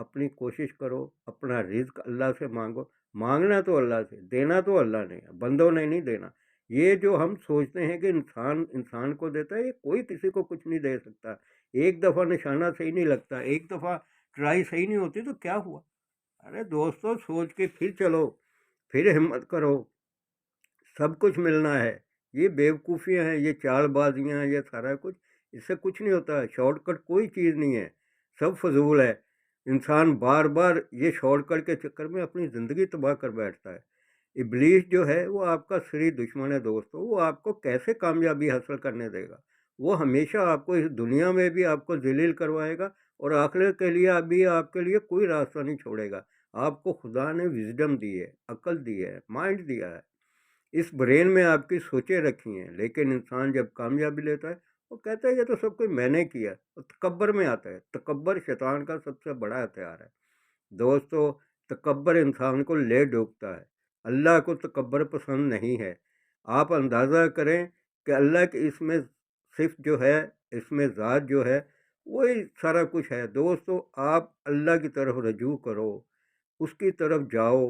اپنی کوشش کرو، اپنا رزق اللہ سے مانگو، مانگنا تو اللہ سے، دینا تو اللہ نے، بندوں نے نہیں دینا۔ یہ جو ہم سوچتے ہیں کہ انسان کو دیتا ہے، یہ کوئی کسی کو کچھ نہیں دے سکتا۔ ایک دفعہ نشانہ صحیح نہیں لگتا، ایک دفعہ ٹرائی صحیح نہیں ہوتی تو کیا ہوا؟ ارے دوستو، سوچ کے پھر چلو، پھر ہمت کرو، سب کچھ ملنا ہے۔ یہ بیوقوفیاں ہیں، یہ چال بازیاں، یہ سارا کچھ، اس سے کچھ نہیں ہوتا ہے۔ شارٹ کٹ کوئی چیز نہیں ہے، سب فضول ہے۔ انسان بار بار یہ شارٹ کٹ کے چکر میں اپنی زندگی تباہ کر بیٹھتا ہے۔ ابلیس جو ہے وہ آپ کا سری دشمن ہے دوستو، وہ آپ کو کیسے کامیابی حاصل کرنے دے گا؟ وہ ہمیشہ آپ کو اس دنیا میں بھی آپ کو ذلیل کروائے گا، اور آخرت کے لیے ابھی آپ کے لیے کوئی راستہ نہیں چھوڑے گا۔ آپ کو خدا نے وزڈم دی ہے، عقل دی ہے، مائنڈ دیا ہے، اس برین میں آپ کی سوچیں رکھی ہیں، لیکن انسان جب کامیابی لیتا ہے وہ کہتا ہے یہ تو سب کچھ میں نے کیا، اور تکبر میں آتا ہے۔ تکبر شیطان کا سب سے بڑا ہتھیار ہے دوستو۔ تکبر انسان کو لے ڈوبتا ہے۔ اللہ کو تکبر پسند نہیں ہے۔ آپ اندازہ کریں کہ اللہ کی اس میں صرف جو ہے، اس میں ذات جو ہے، وہی سارا کچھ ہے دوستو۔ آپ اللہ کی طرف رجوع کرو، اس کی طرف جاؤ،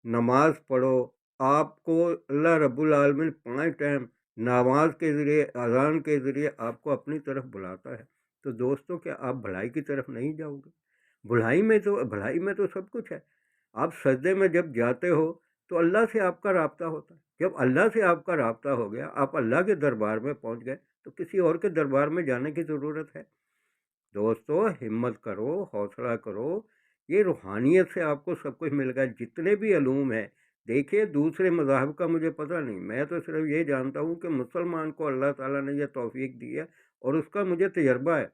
نماز پڑھو۔ آپ کو اللہ رب العالمین 5 ٹائم نماز کے ذریعے، اذان کے ذریعے آپ کو اپنی طرف بلاتا ہے۔ تو دوستو، کیا آپ بھلائی کی طرف نہیں جاؤ گے؟ بھلائی میں تو سب کچھ ہے۔ آپ سجدے میں جب جاتے ہو تو اللہ سے آپ کا رابطہ ہوتا ہے۔ جب اللہ سے آپ کا رابطہ ہو گیا، آپ اللہ کے دربار میں پہنچ گئے، تو کسی اور کے دربار میں جانے کی ضرورت ہے؟ دوستو، ہمت کرو، حوصلہ کرو، یہ روحانیت سے آپ کو سب کچھ مل گا۔ جتنے بھی علوم ہیں، دیکھیے دوسرے مذاہب کا مجھے پتہ نہیں، میں تو صرف یہ جانتا ہوں کہ مسلمان کو اللہ تعالیٰ نے یہ توفیق دی ہے، اور اس کا مجھے تجربہ ہے۔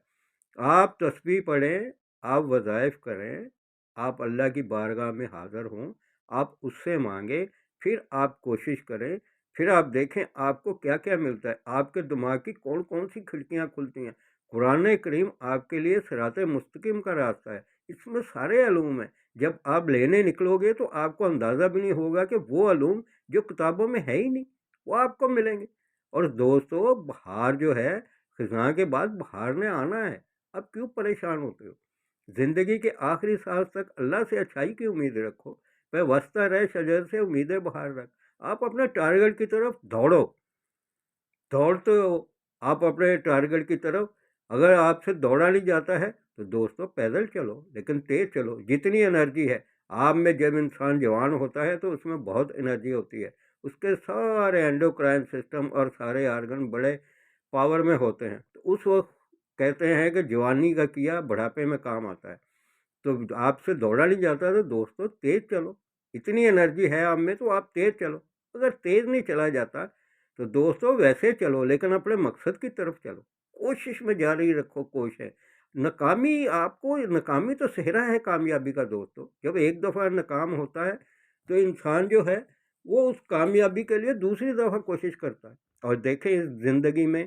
آپ تسبیح پڑھیں، آپ وظائف کریں، آپ اللہ کی بارگاہ میں حاضر ہوں، آپ اس سے مانگیں، پھر آپ کوشش کریں، پھر آپ دیکھیں آپ کو کیا کیا ملتا ہے۔ آپ کے دماغ کی کون کون سی کھڑکیاں کھلتی ہیں۔ قرآن کریم آپ کے لیے صراط مستقیم کا راستہ ہے، اس میں سارے علوم ہیں۔ جب آپ لینے نکلو گے تو آپ کو اندازہ بھی نہیں ہوگا کہ وہ علوم جو کتابوں میں ہے ہی نہیں، وہ آپ کو ملیں گے۔ اور دوستو، بہار جو ہے، خزاں کے بعد بہار نے آنا ہے۔ اب کیوں پریشان ہوتے ہو؟ زندگی کے آخری سانس تک اللہ سے اچھائی کی امید رکھو۔ پہ وسطہ رہ شجر سے امیدیں بہار رکھ۔ آپ اپنے ٹارگٹ کی طرف دوڑتے ہو، آپ اپنے ٹارگٹ کی طرف۔ اگر آپ سے دوڑا نہیں جاتا ہے تو دوستو پیدل چلو، لیکن تیز چلو۔ جتنی انرجی ہے آپ میں، جب انسان جوان ہوتا ہے تو اس میں بہت انرجی ہوتی ہے، اس کے سارے اینڈوکرائن سسٹم اور سارے آرگن بڑے پاور میں ہوتے ہیں، تو اس وقت کہتے ہیں کہ جوانی کا کیا بڑھاپے میں کام آتا ہے۔ تو آپ سے دوڑا نہیں جاتا تو دوستو تیز چلو۔ اتنی انرجی ہے آپ میں تو آپ تیز چلو۔ اگر تیز نہیں چلا جاتا تو دوستو ویسے چلو، لیکن اپنے مقصد کی طرف چلو، کوشش میں جاری رکھو کوشش۔ ناکامی تو صحرا ہے کامیابی کا دوستو۔ جب ایک دفعہ ناکام ہوتا ہے تو انسان جو ہے وہ اس کامیابی کے لیے دوسری دفعہ کوشش کرتا ہے۔ اور دیکھیں اس زندگی میں،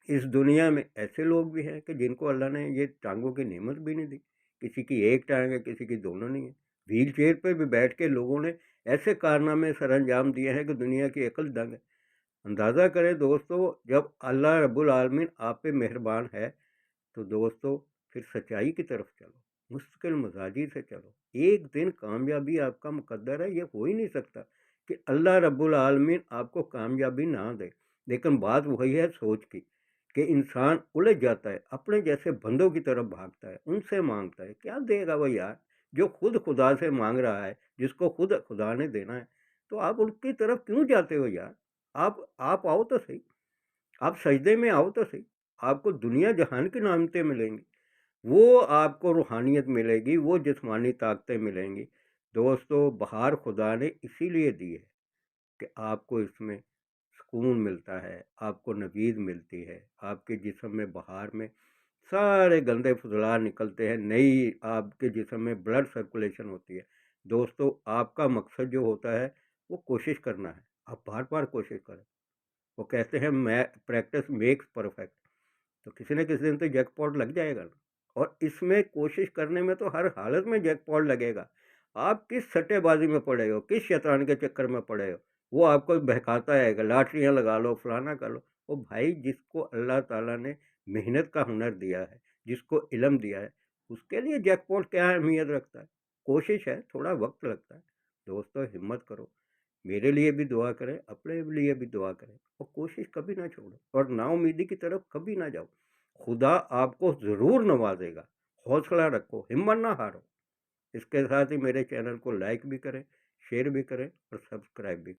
اس دنیا میں ایسے لوگ بھی ہیں کہ جن کو اللہ نے یہ ٹانگوں کی نعمت بھی نہیں دی۔ کسی کی ایک ٹانگ ہے، کسی کی دونوں نہیں ہے۔ ویل چیئر پہ بھی بیٹھ کے لوگوں نے ایسے کارنامے سر انجام دیے ہیں کہ دنیا کی عقل دنگ ہے۔ اندازہ کریں دوستو، جب اللہ رب العالمین آپ پہ مہربان ہے تو دوستو پھر سچائی کی طرف چلو، مستقل مزاجی سے چلو۔ ایک دن کامیابی آپ کا مقدر ہے، یہ ہو ہی نہیں سکتا کہ اللہ رب العالمین آپ کو کامیابی نہ دے۔ لیکن بات وہی ہے سوچ کی، کہ انسان الجھ جاتا ہے، اپنے جیسے بندوں کی طرف بھاگتا ہے، ان سے مانگتا ہے۔ کیا دے گا وہ یار، جو خود خدا سے مانگ رہا ہے، جس کو خود خدا نے دینا ہے؟ تو آپ ان کی طرف کیوں جاتے ہو یار؟ آپ آؤ تو صحیح، آپ سجدے میں آؤ تو صحیح۔ آپ کو دنیا جہان کی نعمتیں ملیں گی، وہ آپ کو روحانیت ملے گی، وہ جسمانی طاقتیں ملیں گی۔ دوستو، بہار خدا نے اسی لیے دی ہے کہ آپ کو اس میں سکون ملتا ہے، آپ کو نوید ملتی ہے، آپ کے جسم میں بہار میں سارے گندے فضلات نکلتے ہیں، نئی آپ کے جسم میں بلڈ سرکولیشن ہوتی ہے۔ دوستو، آپ کا مقصد جو ہوتا ہے وہ کوشش کرنا ہے، آپ بار بار کوشش کریں۔ وہ کہتے ہیں پریکٹس میکس پرفیکٹ، تو کسی نہ کسی دن تو جیک پاٹ لگ جائے گا نا۔ اور اس میں کوشش کرنے میں تو ہر حالت میں جیک پاٹ لگے گا۔ آپ کس سٹے بازی میں پڑے ہو، کس شیطان کے چکر میں پڑے ہو، وہ آپ کو بہکاتا ہے کہ لاٹریاں لگا لو، فلانا کر لو۔ وہ بھائی، جس کو اللہ تعالیٰ نے محنت کا ہنر دیا ہے، جس کو علم دیا ہے، اس کے لیے جیک پاٹ کیا اہمیت رکھتا ہے؟ کوشش ہے، تھوڑا وقت لگتا ہے۔ دوستو ہمت کرو، میرے لیے بھی دعا کریں، اپنے لیے بھی دعا کریں، اور کوشش کبھی نہ چھوڑو، اور نا امیدی کی طرف کبھی نہ جاؤ۔ خدا آپ کو ضرور نوازے گا، حوصلہ رکھو، ہمت نہ ہارو۔ اس کے ساتھ ہی میرے چینل کو لائک بھی کریں، شیئر بھی کریں اور سبسکرائب بھی کریں۔